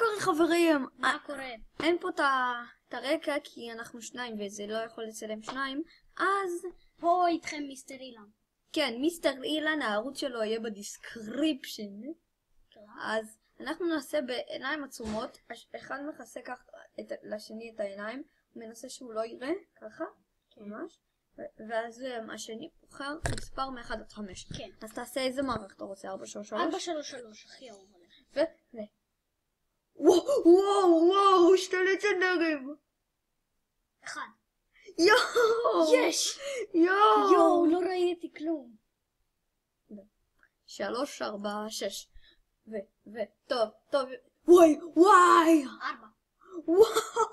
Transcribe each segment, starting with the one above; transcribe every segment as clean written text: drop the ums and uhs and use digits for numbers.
קורה חברים? מה קורה? אין פה את הרקע כי אנחנו שניים וזה לא יכול לצלם שניים, אז פה איתכם מיסטר אילן. כן, מיסטר אילן, הערוץ שלו יהיה בדיסקריפשן. אז אנחנו נעשה בעיניים עצומות, אחד מכסה כך לשני את העיניים, הוא מנסה שהוא לא יראה, ככה, ממש, ואז השני בוחר מספר מ-1 עד 5. כן. אז תעשה איזה מערך אתה רוצה, 4, 3, 3? 4, 3, 3, הכי אהוב עליך. וואו, שתי לג'נדרים. 1. יואו! יש! יואו, לא ראיתי כלום. 3, 4, 6. טוב. וואי! 4. וואו!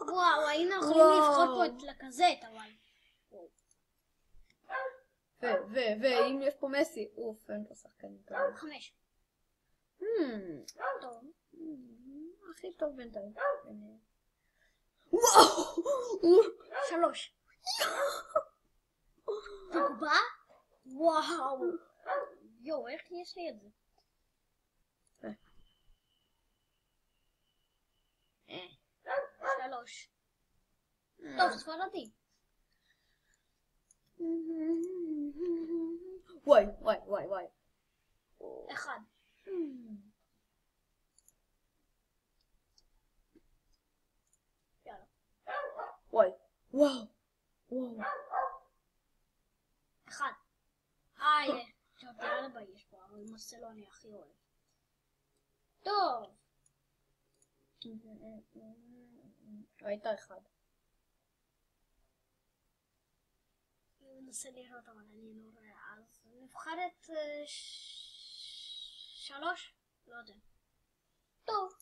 וואו, היינו יכולים לבחור פה את לקזט, אבל... ואם יש פה מסי, אוף, אין פה שחקנים טובים. 5. טוב. הכי טוב בינתיים. וואו! 3. תגובה? וואו. יואו, איך יש לי את זה? 3. טוב, ספרדי. וואי. 1. יאללה. וואו. 1. טוב, יאללה יש פה, אבל מרסלו אני הכי אוהב. טוב. ראית 1. אני מנסה לראות, אבל אני לא רואה. אז נבחר את 3? לא יודע. טוב.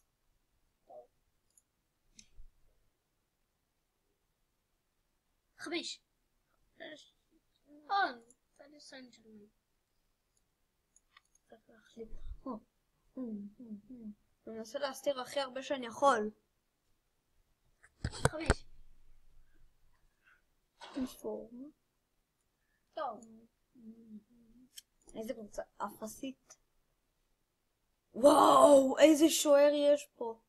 5. זה ניסיון של מי. צריך להחליט. אני מנסה להסתיר הכי הרבה שאני יכול. 5. אינפורמה. טוב. איזה קבוצה אפסית. וואו, איזה שוער יש פה.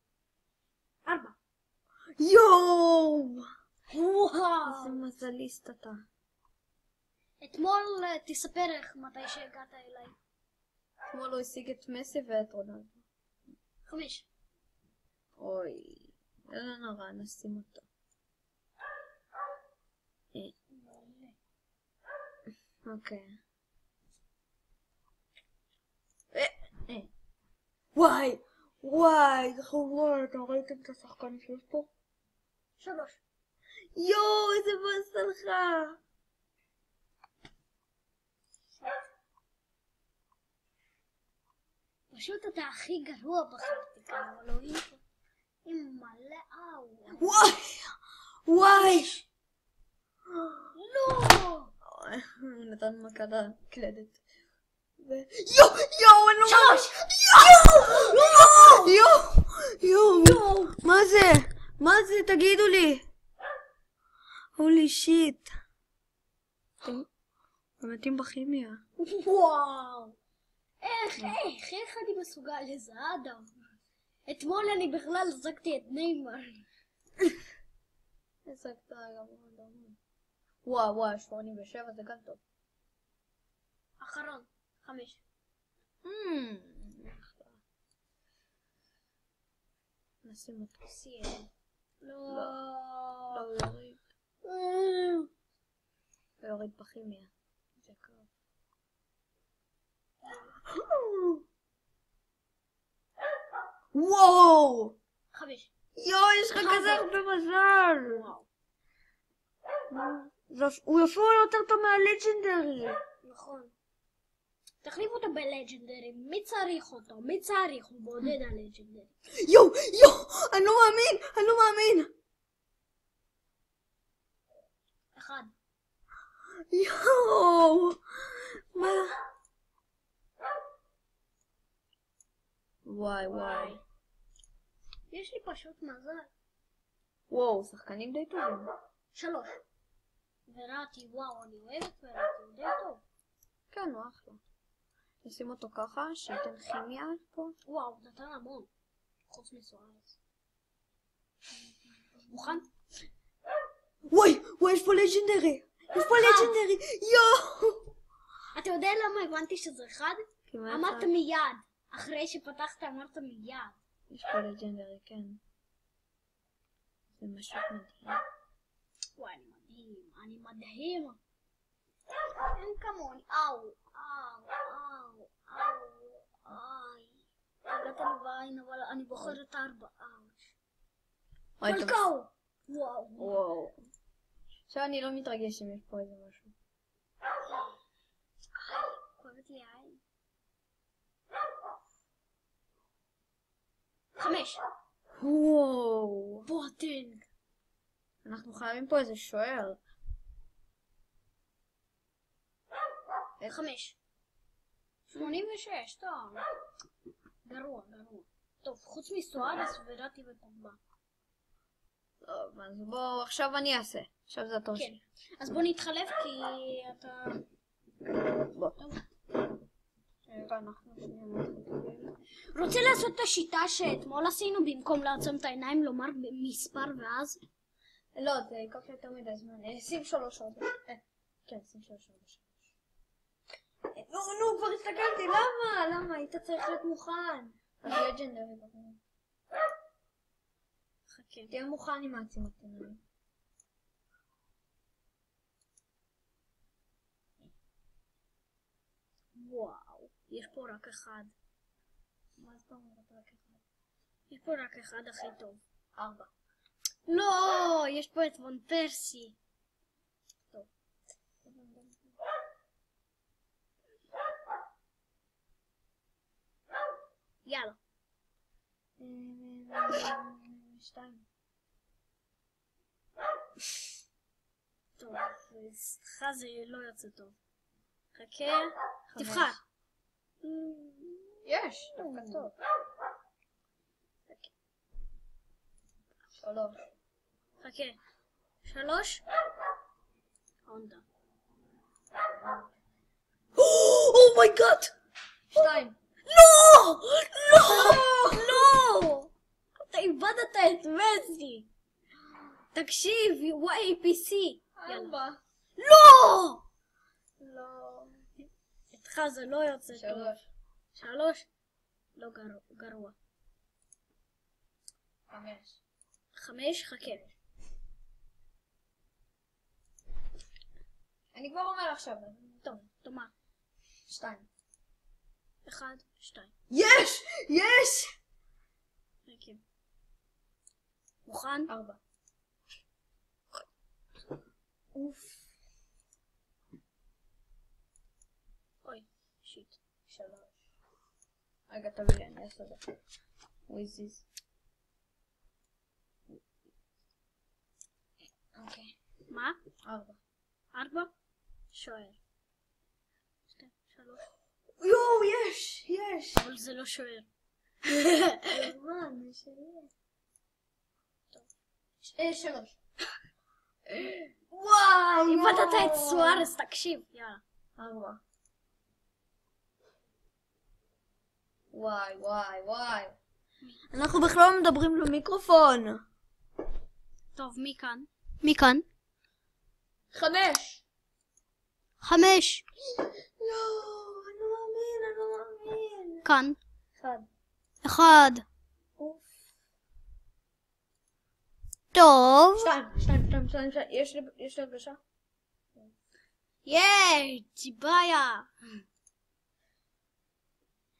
4. יואו! וואו. איזה מזליסט אתה. אתמול תספר איך מתי שהגעת אליי. אתמול הוא השיג את מסי ואת רונלדו. 5. אוי, לא נורא, נשים אותו. אוקיי. וואי, חבורה, אתה ראיתם את השחקן שיש פה? 3. יואו, איזה באסה לך. פשוט אתה הכי גרוע בחרתי כאן, אבל לא עם מלא וואי. לא! הוא נתן מכה לקלדת. יואו, אני לא מאמין. 3! יואו, מה זה? תגידו לי. הולי שיט. אתם מתים בכימיה. וואו! איך אני מסוגל לזה, אדם? אתמול אני בכלל זקתי את ניימר. זקת גם אדם. וואו, 87 זה גם טוב. אחרון, 5. נשים אותו. לא. יוריד. יוריד בכימיה. זה קרוב. וואו! 5. יואו, יש לך כזה הרבה מזל. הוא אפילו יותר טוב מהלג'נדרי. נכון. תחליף אותו בלג'נדרי. מי צריך אותו? הוא בודד הלג'נדרי. יואו, אני לא מאמין. 1. יואו. מה? וואי. יש לי פשוט מזל. וואו, שחקנים די טובים. 3. וראתי, וואו, אני אוהבת וראתי, הוא די טוב. כן, הוא אחלה. נשים אותו ככה, שייתן כימיה פה. וואו, נתן המון. חוץ מסוארס. מוכן? וואי, יש פה לג'נדרי. יש פה לג'נדרי. יואו. אתה יודע למה הבנתי שזה אחד? אמרת מיד. אחרי שפתחת אמרת מיד. יש פה לג'נדרי, כן. זה משהו מדהים. וואי, אני מדהים. אין כמוני. אאו. הגעת לי בעין, אבל אני בוחרת 4. מלכאו. וואו. עכשיו אני לא מתרגש אם יש פה איזה משהו. כואבת לי העין. 5. וואו. בוטינג. אנחנו חייבים פה איזה שוער. 5. 86, טוב. גרוע. טוב, חוץ מסוארס וראטי ופוגבה. טוב, אז בוא, עכשיו אני אעשה. עכשיו זה התור כן. שלי. אז בוא נתחלף כי אתה... בוא. טוב. אנחנו שנייה מתחילים. רוצה לעשות את השיטה שאתמול עשינו במקום לעצום את העיניים, לומר מספר ואז? לא, זה ייקח יותר מדי זמן. שים 3 עוד. כן, שים 3 עוד. נו, כבר הסתכלתי, למה? היית צריך להיות מוכן. אז לג'נדרי בחור. חכה. תהיה מוכן עם העצימת עיניים. וואו, יש פה רק אחד. מה זאת אומרת רק אחד? יש פה רק אחד הכי טוב. 4. לא, יש פה את וון פרסי. טוב. יאללה. 2. טוב, אצלך זה לא יוצא טוב. חכה, תבחר. יש, דווקא טוב. 3. חכה. 3. הונדה. אומייגאד! 2. לא! אתה איבדת את מסי. תקשיב, YPC. 4. לא! לא. איתך זה לא יוצא טוב. 3. לא גרוע. 5. 5, חכה. אני כבר אומר עכשיו. טוב, תאמר. 2. 1, 2. יש! חכה. מוכן? 4. אוף. אוי, שיט. 3. רגע, תביא לי, אני אעשה את זה. וויזיז. אוקיי. מה? 4. 4? שוער. 2, 3. יואו, יש! אבל זה לא שוער. מה, נשאר. טוב. 3. וואו! איבדת את סוארס, תקשיב. יאללה. 4. וואי. אנחנו בכלל לא מדברים למיקרופון. טוב, מי כאן? מי כאן? 5. 5. לא, אני לא מאמין. כאן. 1. 1. טוב. 2. יש לי הרגשה? ציבאיה.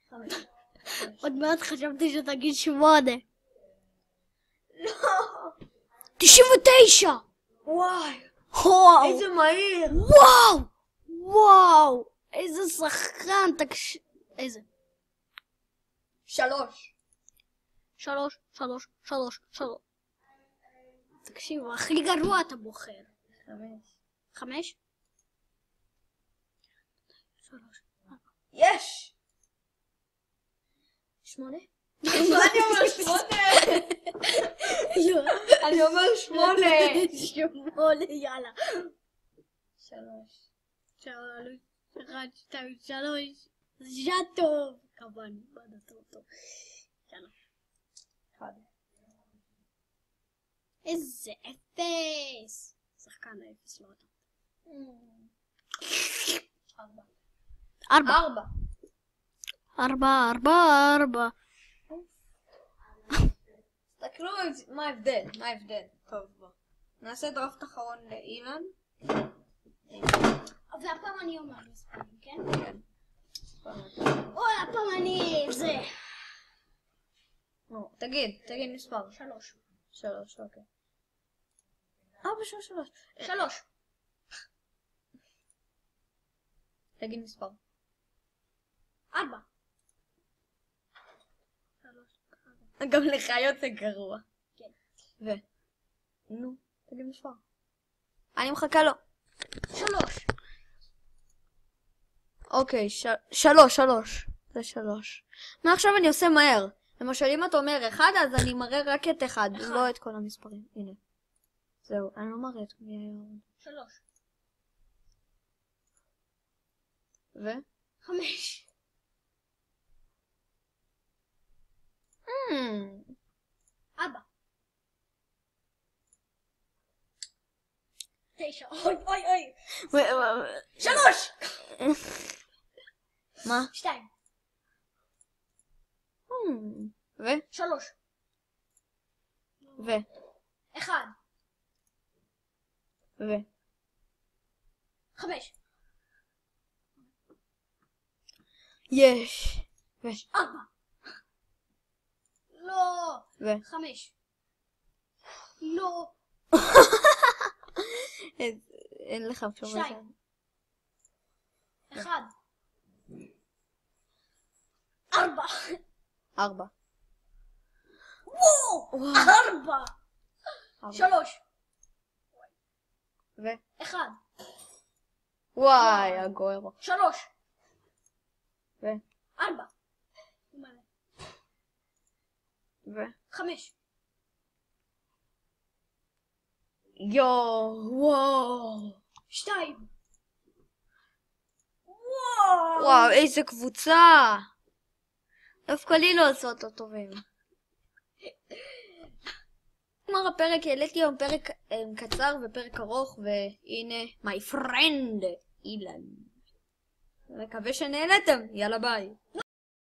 5. עוד מעט חשבתי שתגיד 8. לא. 99. וואי. איזה מהיר. וואו. איזה שחקן. איזה? 3. 3. תקשיב, הכי גרוע אתה בוחר. 5. 3. יש! 8? מה אני אומר 8? אני אומר 8. 8, יאללה. 3. 1, 2, 3. ז'אטוב. כמובן, טוב. יאללה. 1. איזה אפס. שחקן האפס לא אותם. 4. 4. תסתכלו מה ההבדל. טוב, בוא. נעשה דראפט אחרון לאילן. והפעם אני אומר מספרים, כן? כן. אוי, הפעם אני... זה... נו, תגיד מספר. 3, אוקיי. 3. 3. תגיד מספר. 4. גם לך יוצא גרוע. כן. נו, תגיד מספר. אני מחכה לו. 3. אוקיי, 3. זה 3. מעכשיו אני עושה מהר. למשל, אם אתה אומר 1, אז אני מראה רק את 1, לא את כל המספרים. הנה. זהו, אני לא מראה את מי היום. 3. 5. 4. 9. אוי. 3. מה? 2. 3. 1. 5. יש. 4. לא. 5. לא. אין לך שום 2. 1. 4. 4. וואו! 4. 3. 1. וואי, הגוער. 3. 4. 5. וואו. 2. וואו, איזה קבוצה. דווקא לי לא עשו אותו טובים. נגמר הפרק, העליתי היום פרק קצר ופרק ארוך, והנה, my friend, אילן. מקווה שנהנתם, יאללה ביי.